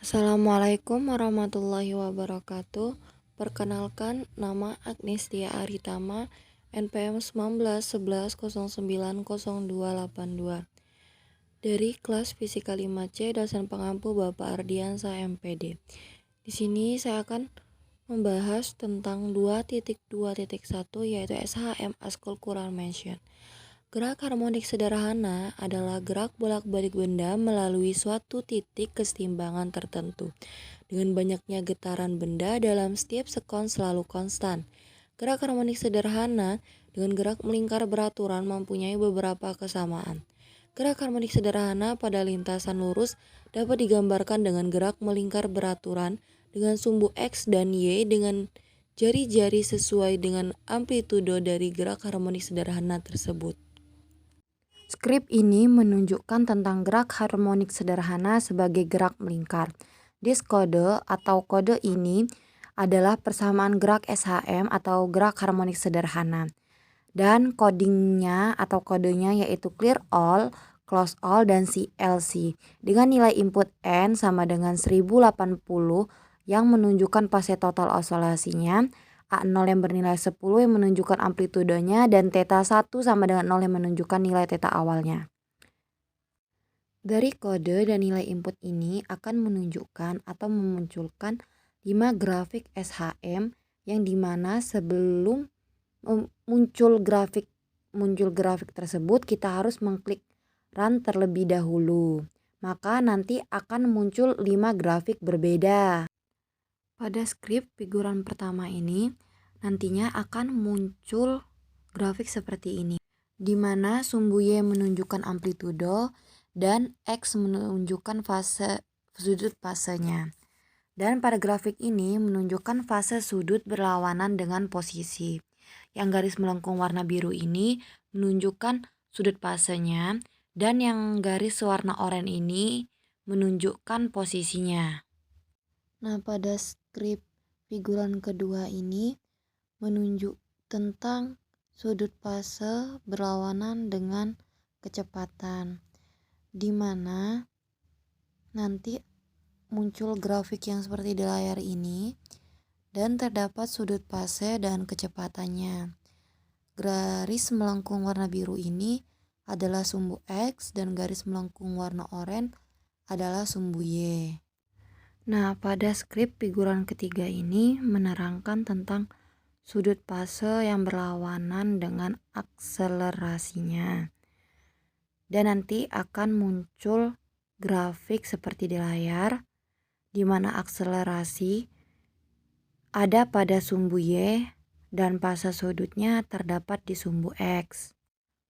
Assalamualaikum warahmatullahi wabarakatuh. Perkenalkan, nama Agnes Tia Aritama, NPM 1911090282. Dari kelas Fisika 5C, dosen pengampu Bapak Ardiansa MPD. Di sini saya akan membahas tentang 2.2.1 yaitu SHM Ashkul Quran Mention. Gerak harmonik sederhana adalah gerak bolak-balik benda melalui suatu titik keseimbangan tertentu. Dengan banyaknya getaran benda dalam setiap sekon selalu konstan. Gerak harmonik sederhana dengan gerak melingkar beraturan mempunyai beberapa kesamaan. Gerak harmonik sederhana pada lintasan lurus dapat digambarkan dengan gerak melingkar beraturan dengan sumbu X dan Y dengan jari-jari sesuai dengan amplitudo dari gerak harmonik sederhana tersebut. Skrip ini menunjukkan tentang gerak harmonik sederhana sebagai gerak melingkar. Disk kode atau kode ini adalah persamaan gerak SHM atau gerak harmonik sederhana. Dan codingnya atau kodenya yaitu clear all, close all, dan CLC. Dengan nilai input N sama dengan 1080 yang menunjukkan fase total oscilasinya, A0 yang bernilai 10 yang menunjukkan amplitudenya, dan theta 1 sama dengan 0 yang menunjukkan nilai theta awalnya. Dari kode dan nilai input ini akan menunjukkan atau memunculkan 5 grafik SHM yang dimana sebelum muncul grafik tersebut kita harus mengklik run terlebih dahulu. Maka nanti akan muncul 5 grafik berbeda. Pada skrip figuran pertama ini nantinya akan muncul grafik seperti ini, di mana sumbu Y menunjukkan amplitudo dan X menunjukkan fase sudut fasenya. Dan pada grafik ini menunjukkan fase sudut berlawanan dengan posisi. Yang garis melengkung warna biru ini menunjukkan sudut fasenya, dan yang garis warna oranye ini menunjukkan posisinya. Nah, pada skrip figuran kedua ini menunjuk tentang sudut fase berlawanan dengan kecepatan, di mana nanti muncul grafik yang seperti di layar ini dan terdapat sudut fase dan kecepatannya. Garis melengkung warna biru ini adalah sumbu X dan garis melengkung warna oranye adalah sumbu Y. Nah, pada skrip figuran ketiga ini menerangkan tentang sudut fase yang berlawanan dengan akselerasinya. Dan nanti akan muncul grafik seperti di layar, di mana akselerasi ada pada sumbu Y dan fase sudutnya terdapat di sumbu X.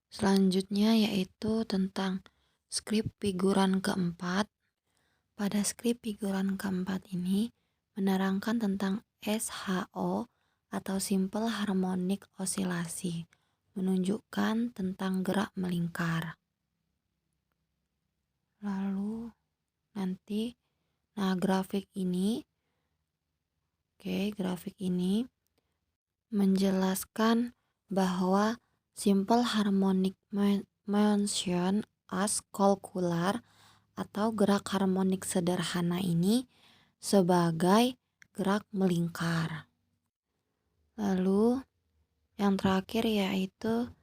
Selanjutnya yaitu tentang skrip figuran keempat. Pada skrip figuran keempat ini menerangkan tentang SHO atau Simple Harmonic Oscillation, menunjukkan tentang gerak melingkar. Lalu nanti grafik ini menjelaskan bahwa Simple Harmonic Motion as calcular atau gerak harmonik sederhana ini sebagai gerak melingkar. Lalu yang terakhir yaitu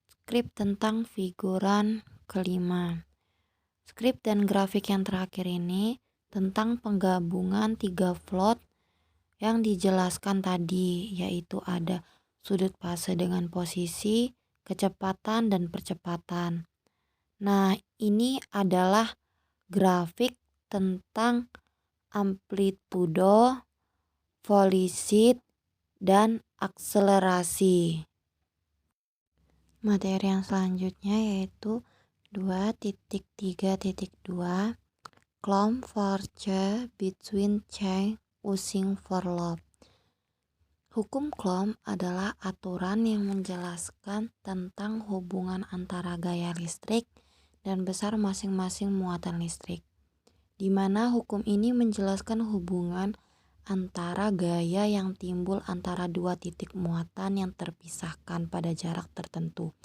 skrip tentang figuran kelima. Skrip dan grafik yang terakhir ini tentang penggabungan 3 float yang dijelaskan tadi, yaitu ada sudut fase dengan posisi, kecepatan, dan percepatan. Nah, ini adalah grafik tentang amplitudo, velocity, dan akselerasi. Materi yang selanjutnya yaitu 2.3.2 Coulomb force between chain using for love. Hukum Coulomb adalah aturan yang menjelaskan tentang hubungan antara gaya listrik dan besar masing-masing muatan listrik, di mana hukum ini menjelaskan hubungan antara gaya yang timbul antara dua titik muatan yang terpisahkan pada jarak tertentu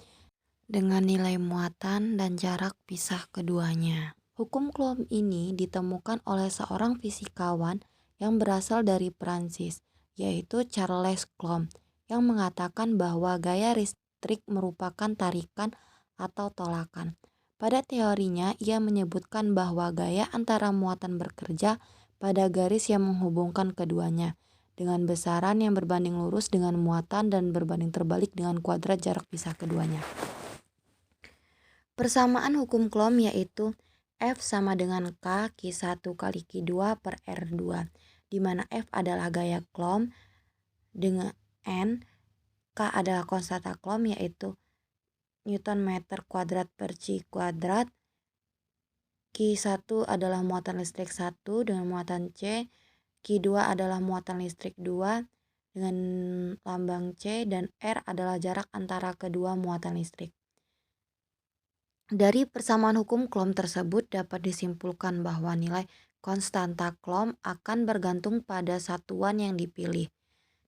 dengan nilai muatan dan jarak pisah keduanya. Hukum Coulomb ini ditemukan oleh seorang fisikawan yang berasal dari Prancis, yaitu Charles Coulomb, yang mengatakan bahwa gaya listrik merupakan tarikan atau tolakan. Pada teorinya, ia menyebutkan bahwa gaya antara muatan bekerja pada garis yang menghubungkan keduanya, dengan besaran yang berbanding lurus dengan muatan dan berbanding terbalik dengan kuadrat jarak pisah keduanya. Persamaan hukum Coulomb yaitu F sama dengan K Q1 kali Q2 per R2, di mana F adalah gaya Coulomb dengan N, K adalah konstanta Coulomb yaitu Newton meter kuadrat per C kuadrat, Q1 adalah muatan listrik 1 dengan muatan C, Q2 adalah muatan listrik 2 dengan lambang C, dan R adalah jarak antara kedua muatan listrik. Dari persamaan hukum Coulomb tersebut dapat disimpulkan bahwa nilai konstanta Coulomb akan bergantung pada satuan yang dipilih.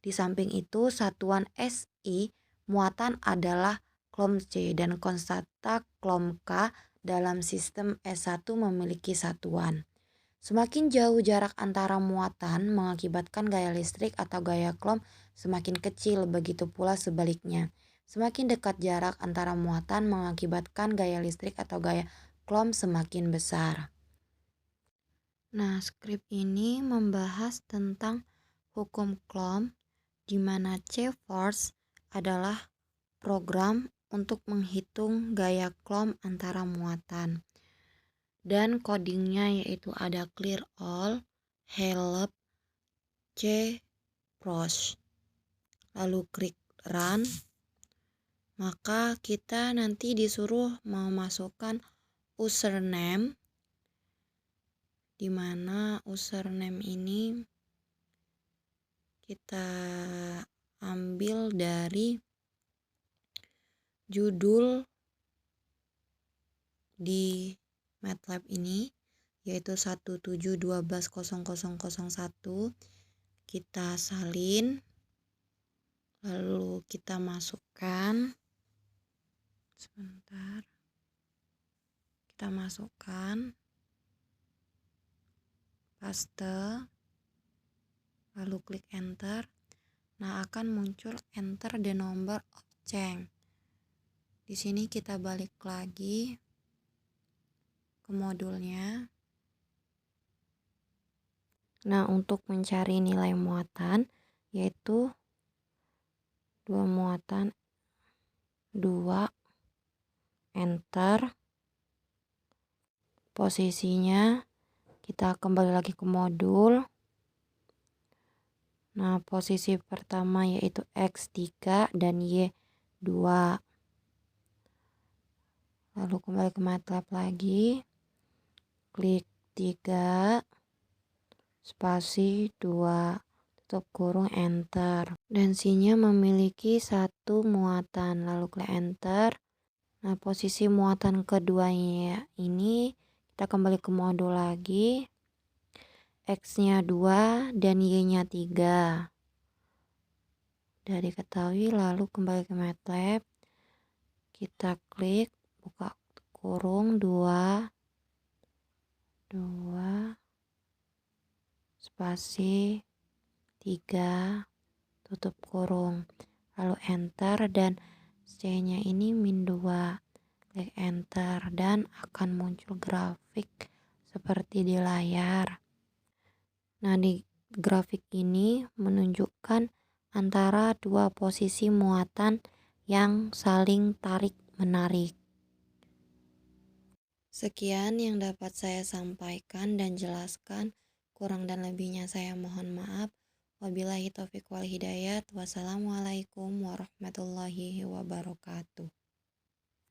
Di samping itu, satuan SI muatan adalah Coulomb C dan konstanta Coulomb K dalam sistem S1 memiliki satuan. Semakin jauh jarak antara muatan mengakibatkan gaya listrik atau gaya Coulomb semakin kecil, begitu pula sebaliknya. Semakin dekat jarak antara muatan mengakibatkan gaya listrik atau gaya Coulomb semakin besar. Nah, skrip ini membahas tentang hukum Coulomb, di mana C-force adalah program untuk menghitung gaya Coulomb antara muatan. Dan codingnya yaitu ada clear all, help, C-force. Lalu klik run. Maka kita nanti disuruh memasukkan username, di mana username ini kita ambil dari judul di MATLAB ini, yaitu 17120001. Kita salin, lalu kita masukkan, sebentar, kita masukkan, paste, lalu klik enter. Nah, akan muncul enter the number of change. Di sini kita balik lagi ke modulnya. Nah, untuk mencari nilai muatan yaitu dua muatan 2, enter. Posisinya kita kembali lagi ke modul. Nah, posisi pertama yaitu X3 dan Y2. Lalu kembali ke MATLAB lagi. Klik 3, spasi 2, tutup kurung, enter. Densinya memiliki satu muatan, lalu klik enter. Nah, posisi muatan keduanya ini kita kembali ke modul lagi. X-nya 2 dan Y-nya 3. Sudah diketahui, lalu kembali ke MATLAB. Kita klik, buka kurung 2, spasi 3, tutup kurung, lalu enter, dan C-nya ini -2. Klik enter dan akan muncul grafik seperti di layar. Nah, di grafik ini menunjukkan antara dua posisi muatan yang saling tarik-menarik. Sekian yang dapat saya sampaikan dan jelaskan. Kurang dan lebihnya saya mohon maaf. Wabillahi taufiq wal hidayat. Wassalamualaikum warahmatullahi wabarakatuh.